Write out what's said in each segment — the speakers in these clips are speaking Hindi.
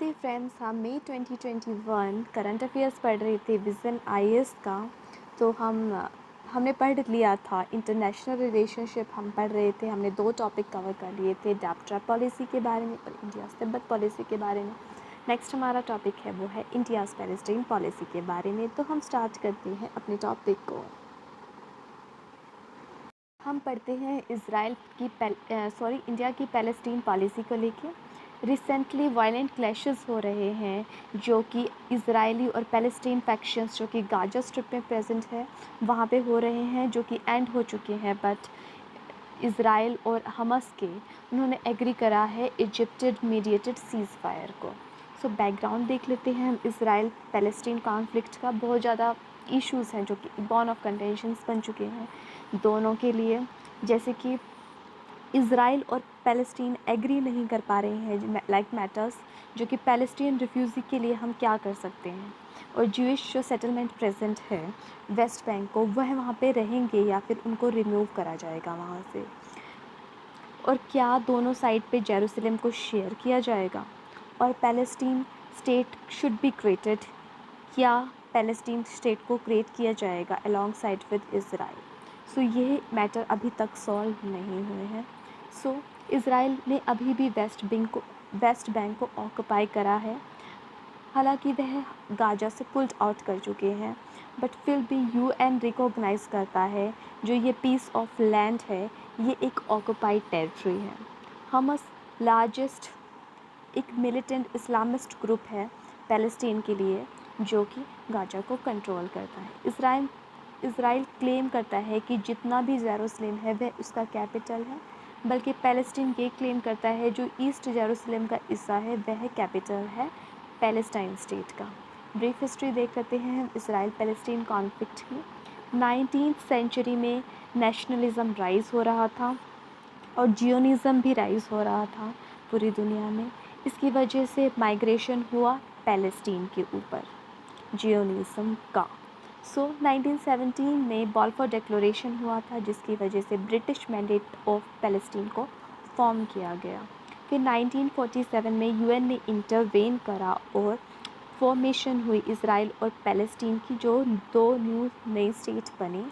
नमस्ते फ्रेंड्स, हम मई 2021 करंट अफेयर्स पढ़ रहे थे विज़न आईएएस का। तो हमने पढ़ लिया था इंटरनेशनल रिलेशनशिप। हम पढ़ रहे थे, हमने 2 टॉपिक कवर कर लिए थे, डैप्ट्रा पॉलिसी के बारे में और इंडिया तिब्बत पॉलिसी के बारे में। नेक्स्ट हमारा टॉपिक है वो है इंडियाज़ पैलेस्टीन पॉलिसी के बारे में। तो हम स्टार्ट करते हैं अपने टॉपिक को। हम पढ़ते हैं इंडिया की पैलेस्टीन पॉलिसी को लेके। रिसेंटली वायलेंट क्लैशेस हो रहे हैं जो कि इजरायली और पैलेस्टीन फैक्शंस जो कि गाजा स्ट्रिप में प्रेजेंट है वहाँ पे हो रहे हैं, जो कि एंड हो चुके हैं। बट इज़राइल और हमास के उन्होंने एग्री करा है इजिप्टेड मीडिएटेड सीज़ फायर को। सो बैकग्राउंड देख लेते हैं हम इज़राइल पैलेस्टीन कॉन्फ्लिक्ट का। बहुत ज़्यादा इश्यूज़ हैं जो कि बॉर्न ऑफ कंटेंशंस बन चुके हैं दोनों के लिए, जैसे कि इज़राइल और पैलेस्टीन एग्री नहीं कर पा रहे हैं लाइक मैटर्स, जो कि पैलेस्टीन रिफ्यूज़ी के लिए हम क्या कर सकते हैं, और ज्यूइश जो सेटलमेंट प्रेजेंट है वेस्ट बैंक को, वह वहाँ पे रहेंगे या फिर उनको रिमूव करा जाएगा वहाँ से, और क्या दोनों साइड पे जेरूसलम को शेयर किया जाएगा, और Palestine state should be created, क्या पैलेस्टीन स्टेट को क्रिएट किया जाएगा अलॉन्ग साइड विद इज़राइल। सो ये मैटर अभी तक सॉल्व नहीं हुए हैं। सो इज़राइल ने अभी भी वेस्ट बैंक को ऑक्यूपाई करा है। हालांकि वह गाजा से पुल्ड आउट कर चुके हैं, बट फिर भी यूएन रिकॉग्नाइज करता है जो ये पीस ऑफ लैंड है, ये एक ऑक्यूपाइड टेरिटरी है। हमास लार्जेस्ट एक मिलिटेंट इस्लामिस्ट ग्रुप है पैलेस्टीन के लिए, जो कि गाजा को कंट्रोल करता है। इज़राइल क्लेम करता है कि जितना भी जेरूसलम है वह उसका कैपिटल है, बल्कि पैलेस्टीन ये क्लेम करता है जो ईस्ट जेरूसलम का हिस्सा है वह कैपिटल है पैलेस्टाइन स्टेट का। ब्रीफ हिस्ट्री देख लेते हैं हम इज़राइल पैलेस्टीन कॉन्फ्लिक्ट की। 19th सेंचुरी में नेशनलिज्म राइज़ हो रहा था और जियोनिज़्म भी राइज़ हो रहा था पूरी दुनिया में। इसकी वजह से माइग्रेशन हुआ पैलेस्टीन के ऊपर जियोनिज़्म का। सो 1917 में बाल्फोर डिक्लेरेशन हुआ था, जिसकी वजह से ब्रिटिश मैंडेट ऑफ पैलेस्टीन को फॉर्म किया गया। फिर 1947 में यूएन ने इंटरवेन करा और फॉर्मेशन हुई इज़राइल और पैलेस्टीन की, जो 2 नई स्टेट बनी।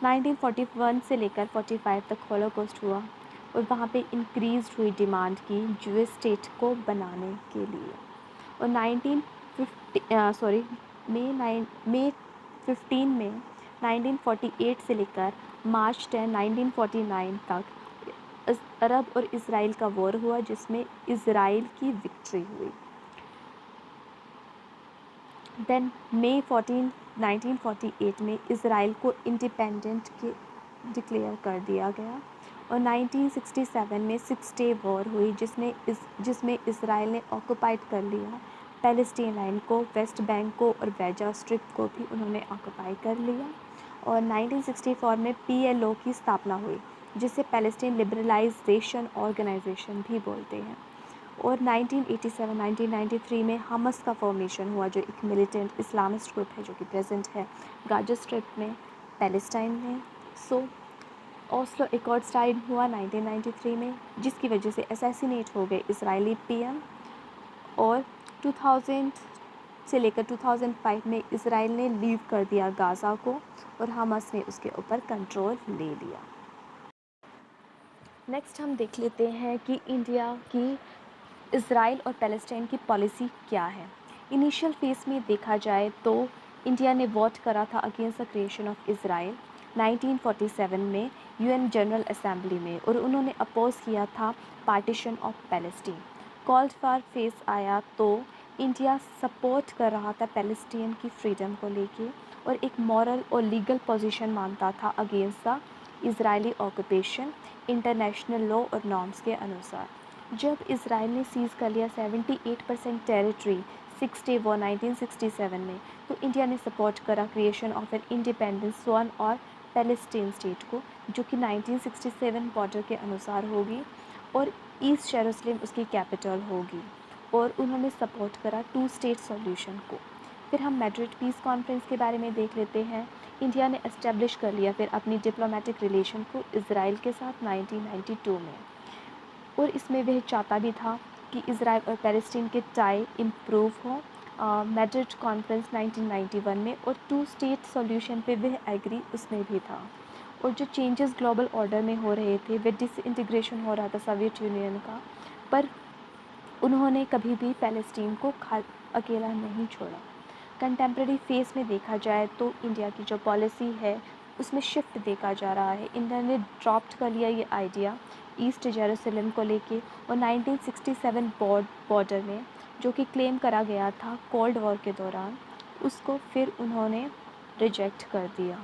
1941 से लेकर 45 तक हॉलोकॉस्ट हुआ और वहाँ पे इंक्रीज हुई डिमांड की यूएस स्टेट को बनाने के लिए। और 1948 से लेकर मार्च 10 1949 तक अरब और इज़राइल का वॉर हुआ, जिसमें इज़राइल की विक्ट्री हुई। देन मई 14 1948 में इज़राइल को इंडिपेंडेंट के डिक्लेयर कर दिया गया। और 1967 में 6 डे वॉर हुई, जिसमें इज़राइल ने ऑक्यूपाइड कर लिया पैलेस्टीन लाइन को, वेस्ट बैंक को और गाजा स्ट्रिप को भी उन्होंने ऑक्यूपाई कर लिया। और 1964 में पीएलओ की स्थापना हुई, जिसे पैलेस्टीन लिबरलाइजेशन ऑर्गेनाइजेशन भी बोलते हैं। और 1987-1993 में हमास का फॉर्मेशन हुआ, जो एक मिलिटेंट इस्लामिस्ट ग्रुप है जो कि प्रेजेंट है गाजा स्ट्रिप में पैलेस्टाइन में। सो ओस्लो एकॉर्ड साइन हुआ 1993 में, जिसकी वजह से असैसिनेट हो गए इजरायली पीएम। और 2000 से लेकर 2005 में इजराइल ने लीव कर दिया गाज़ा को और हमास ने उसके ऊपर कंट्रोल ले लिया। नेक्स्ट हम देख लेते हैं कि इंडिया की इज़राइल और पैलेस्टाइन की पॉलिसी क्या है। इनिशियल फेज़ में देखा जाए तो इंडिया ने वोट करा था against the creation of Israel 1947 में यूएन जनरल असेंबली में, और उन्होंने अपोज किया था partition of Palestine. Called for face आया तो इंडिया सपोर्ट कर रहा था पैलेस्टीन की फ्रीडम को लेके, और एक मॉरल और लीगल पोजीशन मानता था against the Israeli occupation international law और नॉर्म्स के अनुसार। जब इजराइल ने सीज़ कर लिया 78% टेरिटरी 6 डे वॉर 1967 में, तो इंडिया ने सपोर्ट करा creation of an independence one और पैलेस्टीन स्टेट को, जो कि 1967 बॉर्डर के अनुसार होगी और ईस्ट जेरूसलम उसकी कैपिटल होगी। और उन्होंने सपोर्ट करा 2 स्टेट सॉल्यूशन को। फिर हम मैड्रिड पीस कॉन्फ्रेंस के बारे में देख लेते हैं। इंडिया ने एस्टेब्लिश कर लिया फिर अपनी डिप्लोमेटिक रिलेशन को इजराइल के साथ 1992 में, और इसमें वह चाहता भी था कि इसराइल और पैलेस्टीन के टाई इम्प्रूव हो मैड्रिड कॉन्फ्रेंस 1991 में, और टू स्टेट सॉल्यूशन पे वह एग्री उसमें भी था। और जो चेंजेस ग्लोबल ऑर्डर में हो रहे थे, वह डिसइंटीग्रेशन हो रहा था सोवियत यूनियन का, पर उन्होंने कभी भी पैलेस्टीन को अकेला नहीं छोड़ा। कंटेम्प्रेरी फेस में देखा जाए तो इंडिया की जो पॉलिसी है उसमें शिफ्ट देखा जा रहा है। इंडिया ने ड्रॉप्ट कर लिया ये आइडिया ईस्ट जेरूसलम को लेके, और 1967 बॉर्डर में जो कि क्लेम करा गया था कोल्ड वॉर के दौरान, उसको फिर उन्होंने रिजेक्ट कर दिया।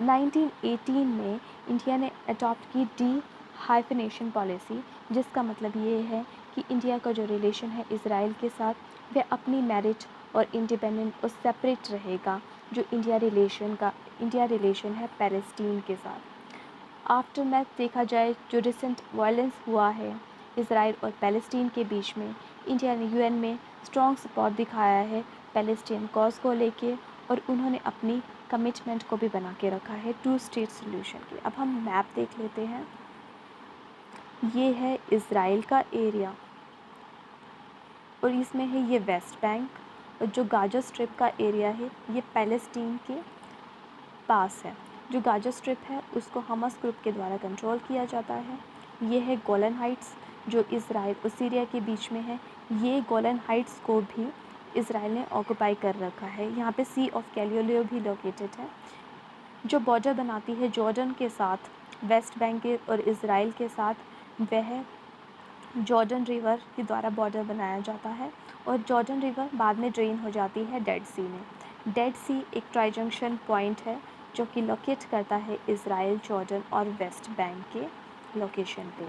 1918 में इंडिया ने अडॉप्ट की डी हाइफिनेशन पॉलिसी, जिसका मतलब ये है कि इंडिया का जो रिलेशन है इसराइल के साथ, वह अपनी मेरिट और इंडिपेंडेंट और सेपरेट रहेगा जो इंडिया रिलेशन है पैलेस्टीन के साथ। आफ्टर मैथ देखा जाए, जो रिसेंट वायलेंस हुआ है इसराइल और पैलेस्टीन के बीच में, इंडिया ने यूएन में स्ट्रॉन्ग सपोर्ट दिखाया है पैलेस्टीन कॉज को लेके, और उन्होंने अपनी कमिटमेंट को भी बना के रखा है टू स्टेट सोल्यूशन की। अब हम मैप देख लेते हैं। ये है इसराइल का एरिया और इसमें है ये वेस्ट बैंक, और जो गाजा स्ट्रिप का एरिया है ये पैलेस्टीन के पास है। जो गाजा स्ट्रिप है उसको हमास ग्रुप के द्वारा कंट्रोल किया जाता है। ये है गोलन हाइट्स जो इसराइल और सीरिया के बीच में है। ये गोलन हाइट्स को भी इसराइल ने ऑक्युपाई कर रखा है। यहाँ पे सी ऑफ गैलिलियो भी लोकेटेड है। जो बॉर्डर बनाती है जॉर्डन के साथ, वेस्ट बैंक के और इसराइल के साथ, वह जॉर्डन रिवर के द्वारा बॉर्डर बनाया जाता है, और जॉर्डन रिवर बाद में ड्रेन हो जाती है डेड सी में। डेड सी एक ट्राइजंक्शन पॉइंट है जो कि लोकेट करता है इसराइल, जॉर्डन और वेस्ट बैंक के लोकेशन पे।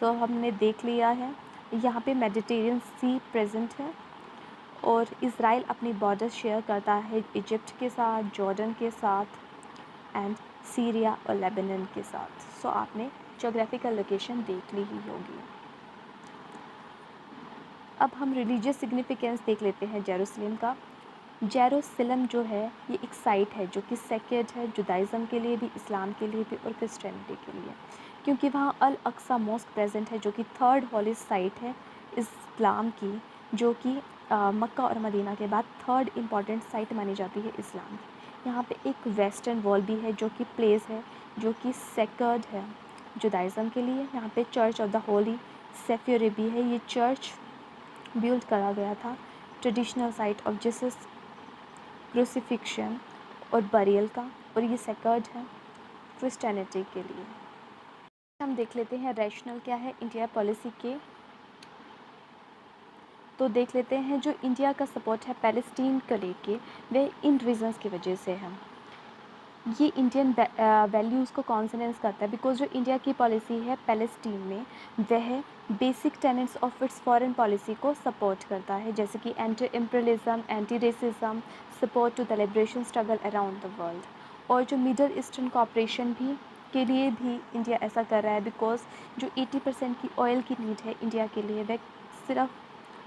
सो हमने देख लिया है यहाँ पे मेडिटेरियन सी प्रेजेंट है, और इसराइल अपनी बॉर्डर शेयर करता है इजिप्ट के साथ, जॉर्डन के साथ एंड सीरिया और लेबनान के साथ। सो आपने जोग्राफिकल लोकेशन देख ली ही होगी। अब हम रिलीजियस सिग्निफिकेंस देख लेते हैं जेरूसलम का। जेरूसलम जो है ये एक साइट है जो कि सेक्रेड है जुदाइज़म के लिए भी, इस्लाम के लिए भी और क्रिश्चियनिटी के लिए, क्योंकि वहाँ अल अक्सा मॉस्क प्रेजेंट है जो कि थर्ड हॉली साइट है इस्लाम की, जो कि मक्का और मदीना के बाद थर्ड इम्पॉर्टेंट साइट मानी जाती है इस्लाम की। यहाँ पे एक वेस्टर्न वॉल भी है जो कि प्लेस है जो कि सेक्रेड है जुदाइज़म के लिए। यहाँ पे चर्च ऑफ द होली सेफियर भी है। ये चर्च बिल्ड करा गया था traditional site of Jesus crucifixion और बरियल का, और ये सेक्रेड है क्रिश्चियनिटी के लिए। हम देख लेते हैं रैशनल क्या है इंडिया पॉलिसी के। तो देख लेते हैं जो इंडिया का सपोर्ट है पैलेस्टीन को लेके, वह इन रीजंस की वजह से है। ये इंडियन वैल्यूज़ को कॉन्सनेंस करता है, बिकॉज जो इंडिया की पॉलिसी है पैलेस्टीन में, वह basic tenets of its foreign policy को सपोर्ट करता है, जैसे कि anti imperialism, anti racism, support to the liberation struggle around the world. और जो मिडल ईस्टर्न कॉपरेशन भी के लिए भी इंडिया ऐसा कर रहा है, बिकॉज जो 80% की ऑयल की नीड है इंडिया के लिए, वह सिर्फ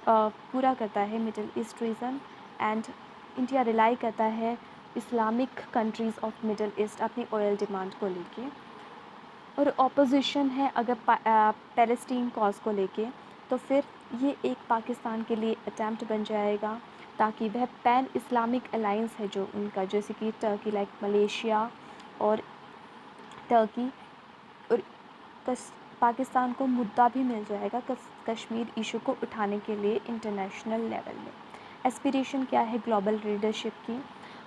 पूरा करता है middle east region, and India rely करता है Islamic countries of middle east अपनी ऑयल डिमांड को लेके। और ऑपोजिशन है अगर पैलेस्टीन कॉज को लेके, तो फिर ये एक पाकिस्तान के लिए अटैम्प्ट बन जाएगा ताकि वह पैन इस्लामिक अलाइंस है जो उनका, जैसे कि टर्की लाइक मलेशिया और टर्की, और पाकिस्तान को मुद्दा भी मिल जाएगा कश्मीर इशू को उठाने के लिए इंटरनेशनल लेवल में। एस्पिरेशन क्या है ग्लोबल लीडरशिप की?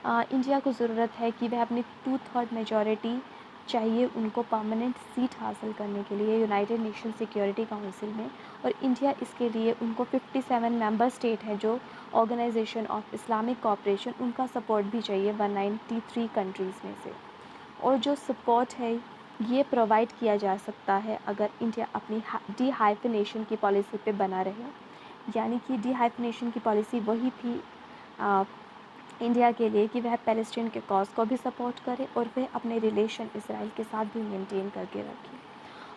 इंडिया को ज़रूरत है कि वह अपनी 2/3 मेजॉरिटी चाहिए उनको परमानेंट सीट हासिल करने के लिए यूनाइटेड नेशन सिक्योरिटी काउंसिल में, और इंडिया इसके लिए उनको 57 मेंबर स्टेट है जो ऑर्गेनाइजेशन ऑफ इस्लामिक कोऑपरेशन, उनका सपोर्ट भी चाहिए 193 कंट्रीज़ में से। और जो सपोर्ट है ये प्रोवाइड किया जा सकता है अगर इंडिया अपनी डी हाइफिनेशन की पॉलिसी पे बना रहे, यानी कि डी हाइफिनेशन की पॉलिसी वही थी इंडिया के लिए कि वह पैलेस्टीन के कॉज को भी सपोर्ट करे और वह अपने रिलेशन इसराइल के साथ भी मेंटेन करके रखे।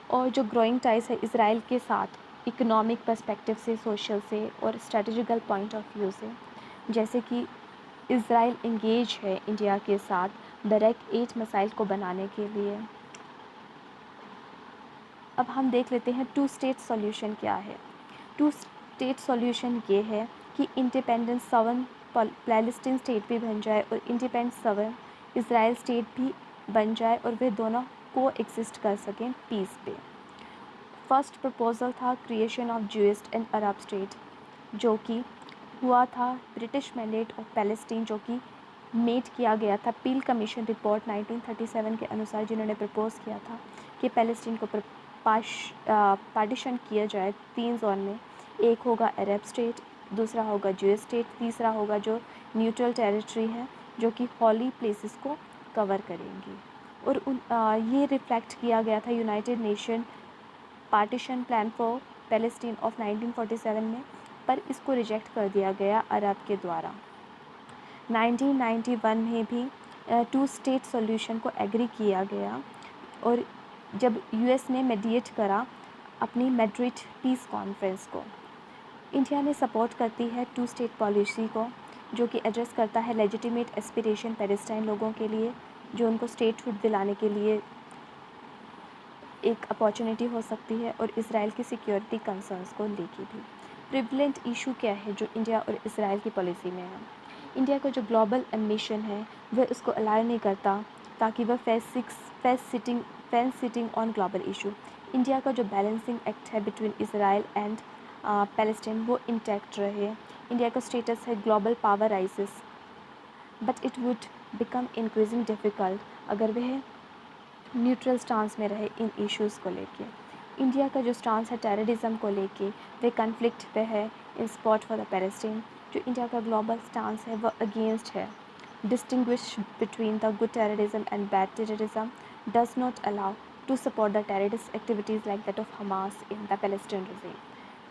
और जो ग्रोइंग टाइज है इसराइल के साथ इकोनॉमिक पर्सपेक्टिव से, सोशल से और स्ट्रेटजिकल पॉइंट ऑफ व्यू से, जैसे कि इसराइल इंगेज है इंडिया के साथ डायरेक्ट 8 मिसाइल को बनाने के लिए, अब हम देख लेते हैं टू स्टेट सॉल्यूशन क्या है। टू स्टेट सॉल्यूशन ये है कि इंडिपेंडेंट सवर्न पैलेस्टीन स्टेट भी बन जाए और इंडिपेंडेंट सवर्न इज़राइल स्टेट भी बन जाए और वे दोनों को एग्जिस्ट कर सकें पीस पे। फर्स्ट प्रपोज़ल था creation of Jewish and Arab state, जो कि हुआ था ब्रिटिश मैंडेट ऑफ पैलेस्टीन, जो कि मेड किया गया था पील कमीशन रिपोर्ट 1937 के अनुसार, जिन्होंने प्रपोज़ किया था कि पैलेस्टीन को पार्टीशन किया जाए 3 जोन में। एक होगा अरब स्टेट, दूसरा होगा ज्यूइश स्टेट, तीसरा होगा जो न्यूट्रल टेरिटरी है जो कि हॉली प्लेसेस को कवर करेंगी। और ये रिफ्लेक्ट किया गया था United nation partition plan for Palestine of 1947 में, पर इसको रिजेक्ट कर दिया गया अरब के द्वारा। 1991 में भी टू स्टेट सॉल्यूशन को एग्री किया गया और जब यूएस ने मेडिएट करा अपनी मैड्रिड पीस कॉन्फ्रेंस को। इंडिया ने सपोर्ट करती है टू स्टेट पॉलिसी को, जो कि एड्रेस करता है लेजिटिमेट एस्पिरेशन पैलेस्टाइन लोगों के लिए, जो उनको स्टेटहुड दिलाने के लिए एक अपॉर्चुनिटी हो सकती है, और इसराइल की सिक्योरिटी कंसर्न्स को लेके भी। प्रिवलेंट इशू क्या है जो इंडिया और इसराइल की पॉलिसी में है? इंडिया का जो ग्लोबल एम्बिशन है वह उसको अलाउ नहीं करता ताकि वह fence sitting on global issue. India का जो बैलेंसिंग एक्ट है बिटवीन इसराइल एंड पैलेस्टाइन वो इंटैक्ट रहे। इंडिया का स्टेटस है global power rises, but it would become increasing difficult अगर वह न्यूट्रल स्टांस में रहे इन इश्यूज़ को लेके। इंडिया का जो स्टांस है टेररिज्म को लेके वे कन्फ्लिक्ट पे है in support for the Palestine. जो इंडिया का ग्लोबल स्टांस है वह अगेंस्ट है। Distinguish between the good terrorism and bad terrorism does not allow to support the terrorist activities like that of Hamas in the Palestine regime.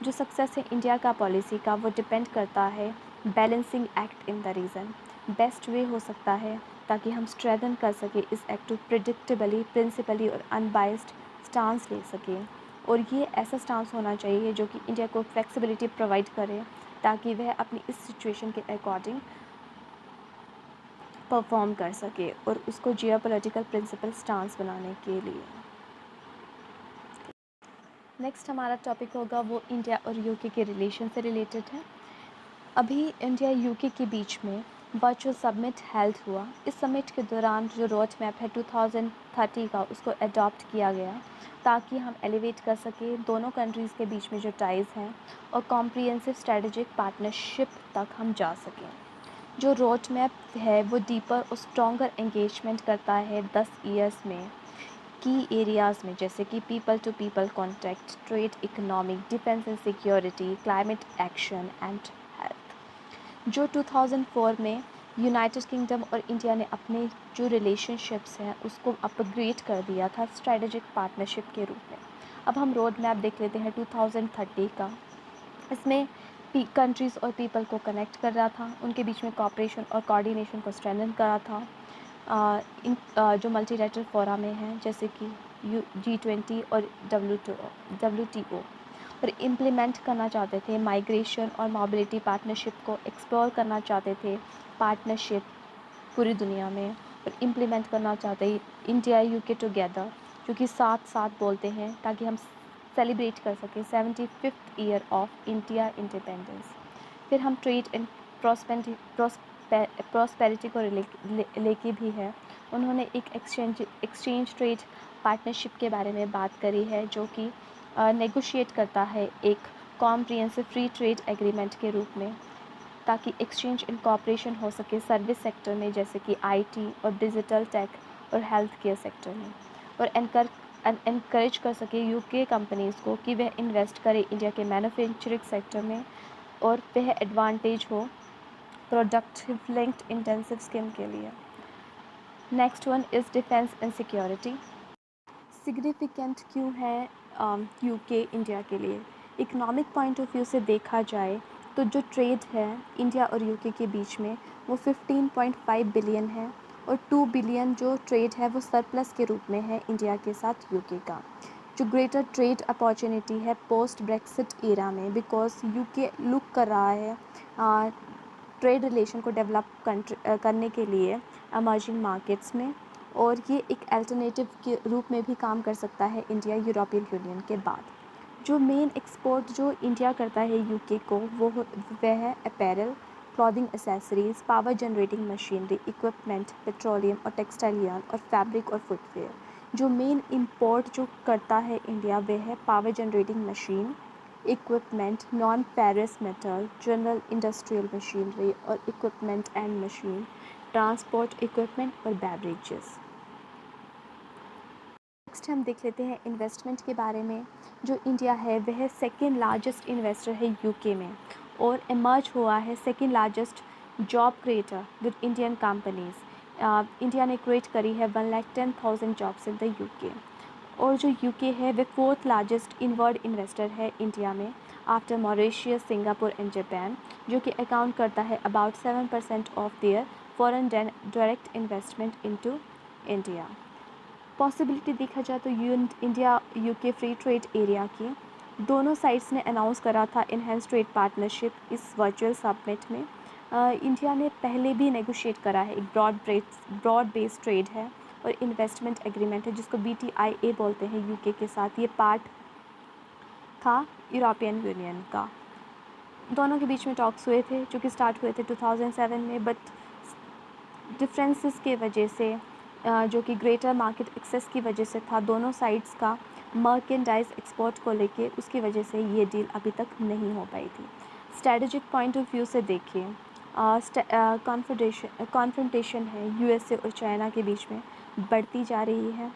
जो सक्सेस है इंडिया का पॉलिसी का वो डिपेंड करता है balancing act in the region. Best way हो सकता है ताकि हम स्ट्रेंथन कर सकें इस एक्ट को प्रिडिक्टेबली, प्रिंसिपली और अनबाइस्ड स्टांस ले सकें। और ये ऐसा स्टांस होना चाहिए जो कि इंडिया को फ्लेक्सिबिलिटी प्रोवाइड करे ताकि वह अपनी इस सिचुएशन के अकॉर्डिंग परफॉर्म कर सके और उसको जियोपॉलिटिकल प्रिंसिपल स्टांस बनाने के लिए। नेक्स्ट हमारा टॉपिक होगा वो इंडिया और यूके के रिलेशन से रिलेटेड है। अभी इंडिया यूके के बीच में वर्चुअल समिट हेल्ड हुआ। इस समिट के दौरान जो रोड मैप है 2030 का उसको अडॉप्ट किया गया ताकि हम एलिवेट कर सकें दोनों कंट्रीज़ के बीच में जो टाइज़ हैं और कॉम्प्रिहेंसिव स्ट्रेटेजिक पार्टनरशिप तक हम जा सकें। जो रोड मैप है वो डीपर और स्ट्रॉन्गर एंगेजमेंट करता है 10 ईयर्स में की एरियाज़ में, जैसे कि people to people contact, trade, economic, defence and security, climate action and health. जो 2004 में यूनाइटेड किंगडम और इंडिया ने अपने जो रिलेशनशिप्स हैं उसको अपग्रेड कर दिया था स्ट्रेटेजिक पार्टनरशिप के रूप में। अब हम रोड मैप देख लेते हैं 2030 का। इसमें कंट्रीज़ और पीपल को कनेक्ट कर रहा था, उनके बीच में कोऑपरेशन और कोऑर्डिनेशन को स्ट्रेंथन करा था। जो मल्टीलैटरल फोरम में हैं जैसे कि G20 और WTO, और इम्प्लीमेंट करना चाहते थे माइग्रेशन और मोबिलिटी पार्टनरशिप को एक्सप्लोर करना चाहते थे पार्टनरशिप पूरी दुनिया में, और इम्प्लीमेंट करना चाहते इंडिया यूके टुगेदर, जो कि साथ साथ बोलते हैं ताकि हम सेलिब्रेट कर सकें 75th year of India independence. फिर हम ट्रेड एंड प्रॉस्पेरिटी को लेके भी है। उन्होंने एक एक्सचेंज ट्रेड पार्टनरशिप के बारे में बात करी है जो कि नेगोशिएट करता है एक कॉम्प्रिहेंसिव फ्री ट्रेड एग्रीमेंट के रूप में, ताकि एक्सचेंज एंड कोऑपरेशन हो सके सर्विस सेक्टर में जैसे कि आईटी और डिजिटल टेक और हेल्थ केयर सेक्टर में, और एनकरेज कर सके यूके कंपनीज़ को कि वह इन्वेस्ट करे इंडिया के मैन्युफैक्चरिंग सेक्टर में और वह एडवांटेज हो प्रोडक्टिव लिंक्ड इंटेंसिव स्किल के लिए। Next one is defence and security. Significant क्यों है यूके इंडिया के लिए? इकोनॉमिक पॉइंट ऑफ व्यू से देखा जाए तो जो ट्रेड है इंडिया और यूके के बीच में वो 15.5 बिलियन है, और 2 बिलियन जो ट्रेड है वो सरप्लस के रूप में है इंडिया के साथ यूके का। जो ग्रेटर ट्रेड अपॉर्चुनिटी है पोस्ट ब्रेक्सिट एरा में, बिकॉज यूके लुक कर रहा है ट्रेड रिलेशन को डेवलप करने के लिए एमर्जिंग मार्केट्स में, और ये एक अल्टरनेटिव के रूप में भी काम कर सकता है इंडिया यूरोपियन यूनियन के बाद। जो मेन एक्सपोर्ट जो इंडिया करता है यूके को वह है apparel, clothing accessories, power generating machinery, equipment, petroleum और टेक्सटाइल यार्न और फैब्रिक और फुटवेयर। जो मेन इंपोर्ट जो करता है इंडिया वह है power generating machine, equipment, non ferrous metal, general industrial machinery और equipment and machine, transport equipment और बेवरेजेस। नेक्स्ट हम देख लेते हैं इन्वेस्टमेंट के बारे में। जो इंडिया है वह सेकेंड लार्जेस्ट इन्वेस्टर है यूके में और इमर्ज हुआ है second largest job creator with Indian companies. India ने क्रिएट करी है 1,10,000 जॉब्स इन द यूके। और जो यूके है वह फोर्थ लार्जेस्ट इनवर्ड इन्वेस्टर है इंडिया में after Mauritius, Singapore and Japan, जो कि अकाउंट करता है about 7% of their foreign direct investment into India. Possibility देखा जाए तो India UK free trade area की दोनों साइड्स ने अनाउंस करा था इनहेंस ट्रेड पार्टनरशिप इस वर्चुअल समिट में। इंडिया ने पहले भी नेगोशिएट करा है, एक ब्रॉड बेस्ड ट्रेड है और इन्वेस्टमेंट एग्रीमेंट है जिसको BTIA बोलते हैं यूके के साथ। ये पार्ट था यूरोपियन यूनियन का। दोनों के बीच में टॉक्स हुए थे जो कि स्टार्ट हुए थे 2007 में, बट डिफरेंसेस के वजह से जो कि ग्रेटर मार्केट एक्सेस की वजह से था दोनों साइड्स का मर्केंडाइज एक्सपोर्ट को लेके, उसकी वजह से ये डील अभी तक नहीं हो पाई थी। स्ट्रेटजिक पॉइंट ऑफ व्यू से देखिए, कॉन्फ्रंटेशन है USA और चाइना के बीच में बढ़ती जा रही है।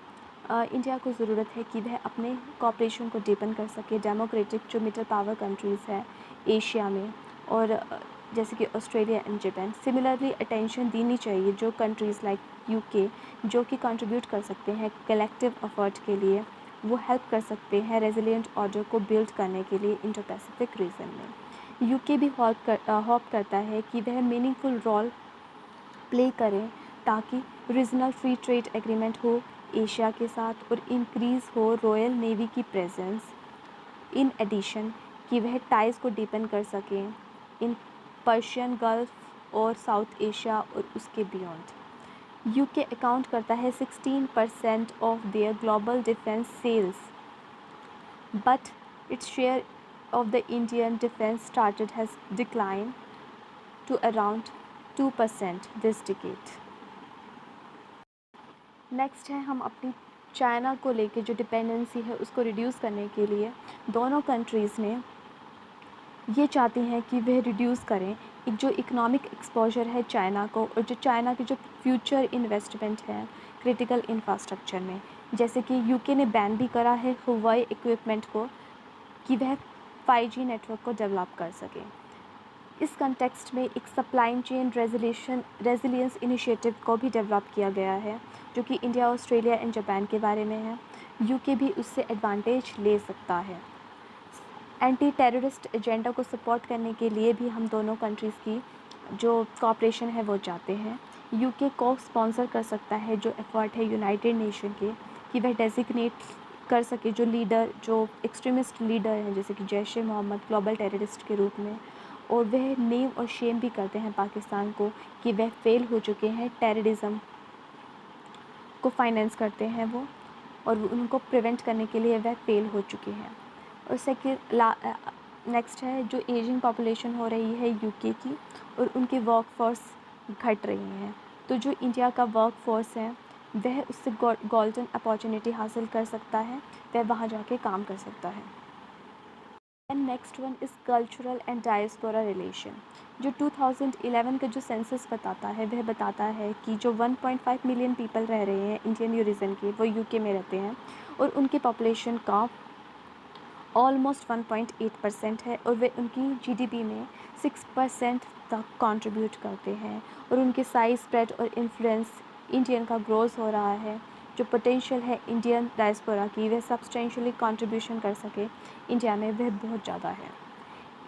इंडिया को ज़रूरत है कि वह अपने कॉपरेशन को डीपन कर सके डेमोक्रेटिक जो मिडल पावर कंट्रीज़ है एशिया में, और जैसे कि Australia and Japan. Similarly attention देनी चाहिए जो कंट्रीज़ लाइक यूके जो कि कंट्रीब्यूट कर सकते हैं कलेक्टिव एफर्ट के लिए, वो हेल्प कर सकते हैं रेजिलिएंट ऑर्डर को बिल्ड करने के लिए इंडो पैसिफिक रीजन में। यूके भी होप करता है कि वह मीनिंगफुल रोल प्ले करें ताकि रीजनल फ्री ट्रेड एग्रीमेंट हो एशिया के साथ और इंक्रीज़ हो रॉयल नेवी की प्रेजेंस। इन एडिशन कि वह टाइज को डीपन कर सकें इन पर्शियन गल्फ और साउथ एशिया और उसके बियॉन्ड। यूके अकाउंट करता है 16% of their global defence sales, but its share of the Indian defence started has decline to around 2% this decade. Next है हम अपनी चाइना को लेके जो डिपेंडेंसी है उसको रिड्यूस करने के लिए दोनों कंट्रीज़ ने ये चाहती हैं कि वह रिड्यूस करें एक जो इकोनॉमिक एक्सपोजर है चाइना को, और जो चाइना के जो फ्यूचर इन्वेस्टमेंट है क्रिटिकल इंफ्रास्ट्रक्चर में, जैसे कि यूके ने बैन भी करा है हुआई इक्विपमेंट को कि वह 5G नेटवर्क को डेवलप कर सके। इस कंटेक्स्ट में एक सप्लाई चेन रेजिलियंस इनिशिएटिव को भी डेवलप किया गया है जो कि इंडिया, ऑस्ट्रेलिया एंड जापान के बारे में है। यूके भी उससे एडवांटेज ले सकता है। एंटी टेररिस्ट एजेंडा को सपोर्ट करने के लिए भी हम दोनों कंट्रीज़ की जो कोऑपरेशन है वो चाहते हैं। यूके को स्पॉन्सर कर सकता है जो एफर्ट है यूनाइटेड नेशन के कि वह डेजिग्नेट कर सके जो लीडर जो एक्सट्रीमिस्ट लीडर हैं जैसे कि जैश ए मोहम्मद ग्लोबल टेररिस्ट के रूप में, और वह नेम और शेम भी करते हैं पाकिस्तान को कि वह फेल हो चुके हैं, टेररिज्म को फाइनेंस करते हैं वो, और उनको प्रिवेंट करने के लिए वह फेल हो चुके हैं। और नेक्स्ट है जो एजिंग पॉपुलेशन हो रही है यूके की और उनकी वर्क फोर्स घट रही है, तो जो इंडिया का वर्क फोर्स है वह उससे गोल्डन अपॉर्चुनिटी हासिल कर सकता है, वह वहाँ जाके काम कर सकता है। And next one is cultural and diaspora relation. जो 2011 का जो सेंसस बताता है वह बताता है कि जो 1.5 मिलियन पीपल रह रहे हैं इंडियन यूरिजन के वो यूके में रहते हैं और उनकी पॉपुलेशन का ऑलमोस्ट 1.8% है और वे उनकी जीडीपी में 6% तक कंट्रीब्यूट करते हैं, और उनके साइज, स्प्रेड और इन्फ्लुएंस इंडियन का ग्रोथ हो रहा है। जो पोटेंशियल है इंडियन डायस्पोरा की वह सब्सटेंशियली कंट्रीब्यूशन कर सके इंडिया में वह बहुत ज़्यादा है।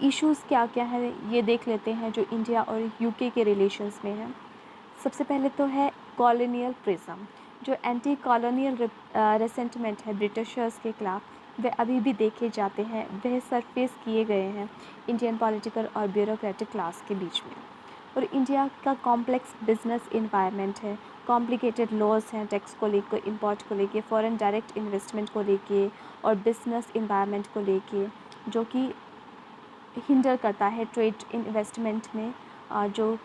इश्यूज़ क्या क्या है ये देख लेते हैं जो इंडिया और यूके के रिलेशंस में है। सबसे पहले तो है कॉलोनियल प्रिज्म। जो एंटी कॉलोनियल रेसेंटमेंट है ब्रिटिशर्स के खिलाफ वह अभी भी देखे जाते हैं, वह सरफेस किए गए हैं इंडियन पॉलिटिकल और ब्यूरोक्रेटिक क्लास के बीच में। और इंडिया का कॉम्प्लेक्स बिजनेस इन्वायरमेंट है, कॉम्प्लिकेटेड लॉज हैं टैक्स को लेकर, इंपोर्ट को लेके, फॉरेन डायरेक्ट इन्वेस्टमेंट को लेके और बिजनेस इन्वायरमेंट को लेके, जो कि हिंडर करता है ट्रेड इन्वेस्टमेंट में, जो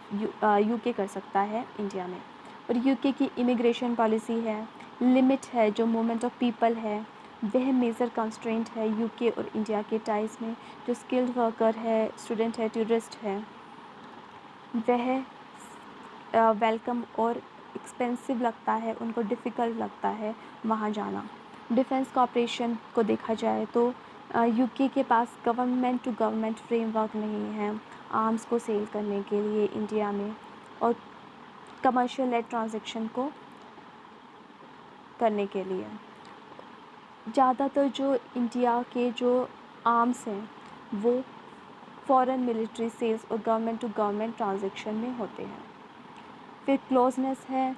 यूके कर सकता है इंडिया में। और यूके की इमिग्रेशन पॉलिसी है, लिमिट है, जो मूवमेंट ऑफ पीपल है वह मेजर कंस्ट्रेंट है यूके और इंडिया के टाइज में। जो स्किल्ड वर्कर है, स्टूडेंट है, टूरिस्ट है, वह वेलकम और एक्सपेंसिव लगता है, उनको डिफ़िकल्ट लगता है वहाँ जाना। डिफेंस कॉपरेशन को देखा जाए तो यूके के पास गवर्नमेंट टू गवर्नमेंट फ्रेमवर्क नहीं है आर्म्स को सेल करने के लिए इंडिया में और कमर्शियल लेड ट्रांजैक्शन को करने के लिए। ज़्यादातर जो इंडिया के जो आर्म्स हैं वो फॉरेन मिलिट्री सेल्स और गवर्नमेंट टू गवर्नमेंट ट्रांजैक्शन में होते हैं। फिर क्लोजनेस है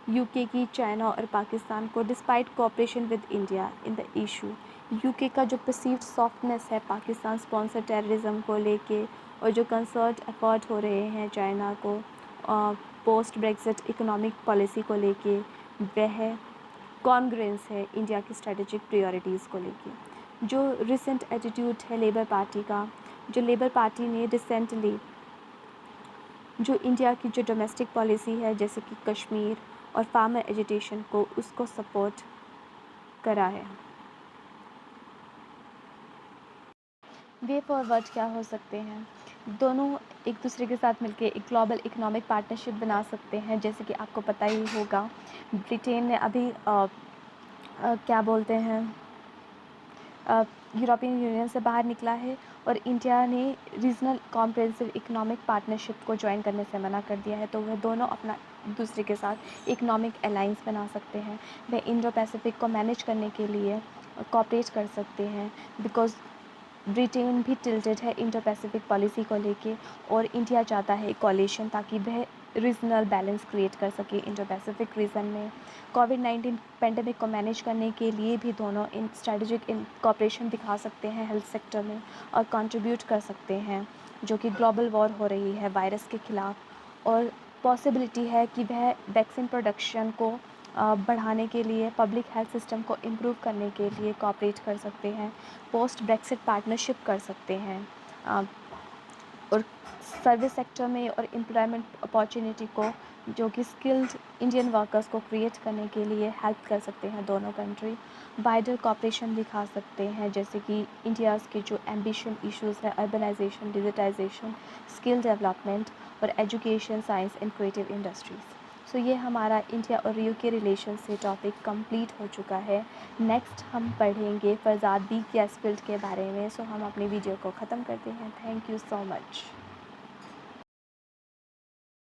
यूके की चाइना और पाकिस्तान को, despite cooperation with India in the issue. UK का जो परसीव्ड सॉफ्टनेस है पाकिस्तान स्पॉन्सर टेररिज्म को लेके और जो कंसर्ट एफर्ट हो रहे हैं चाइना को पोस्ट ब्रेक्सिट इकोनॉमिक पॉलिसी को लेके, वह कॉन्ग्रेंस है इंडिया की स्ट्रेटेजिक प्रायोरिटीज़ को लेके। जो रिसेंट एटीट्यूड है लेबर पार्टी का, जो लेबर पार्टी ने रिसेंटली जो इंडिया की जो डोमेस्टिक पॉलिसी है जैसे कि कश्मीर और फार्मर एजिटेशन को, उसको सपोर्ट करा है। वे फॉरवर्ड क्या हो सकते हैं? दोनों एक दूसरे के साथ मिलकर एक ग्लोबल इकोनॉमिक पार्टनरशिप बना सकते हैं। जैसे कि आपको पता ही होगा ब्रिटेन ने अभी क्या बोलते हैं यूरोपियन यूनियन से बाहर निकला है और इंडिया ने रीजनल कॉम्प्रिहेंसिव इकोनॉमिक पार्टनरशिप को ज्वाइन करने से मना कर दिया है। तो वह दोनों अपना एक दूसरे के साथ इकोनॉमिक अलाइंस बना सकते हैं। वह इंडो पैसिफिक को मैनेज करने के लिए कोऑपरेट कर सकते हैं बिकॉज़ ब्रिटेन भी टिल्टेड है इंडो पैसिफिक पॉलिसी को लेके और इंडिया चाहता है कोalition ताकि वह रीजनल बैलेंस क्रिएट कर सके इंडो पैसिफिक रीजन में। कोविड-19 पेंडेमिक को मैनेज करने के लिए भी दोनों इन स्ट्रेटेजिक इन कोऑपरेशन दिखा सकते हैं हेल्थ सेक्टर में और कंट्रीब्यूट कर सकते हैं जो कि ग्लोबल वॉर हो रही है वायरस के ख़िलाफ़। और पॉसिबिलिटी है कि वह वैक्सीन प्रोडक्शन को बढ़ाने के लिए, पब्लिक हेल्थ सिस्टम को इम्प्रूव करने के लिए कोऑपरेट कर सकते हैं, पोस्ट ब्रेक्सिट पार्टनरशिप कर सकते हैं और सर्विस सेक्टर में और एम्प्लॉयमेंट अपॉर्चुनिटी को, जो कि स्किल्ड इंडियन वर्कर्स को क्रिएट करने के लिए हेल्प कर सकते हैं दोनों कंट्री। वाइडर कोऑपरेशन दिखा सकते हैं जैसे कि इंडियाज़ के जो एम्बिशन इश्यूज़ है अर्बनाइजेशन, डिजिटाइजेशन, स्किल डेवलपमेंट और education, science and creative industries. So ये हमारा इंडिया और यूके रिलेशन से टॉपिक कंप्लीट हो चुका है। नेक्स्ट हम पढ़ेंगे फरजाद बी गैस फील्ड के बारे में। सो हम अपनी वीडियो को ख़त्म करते हैं। Thank you so much.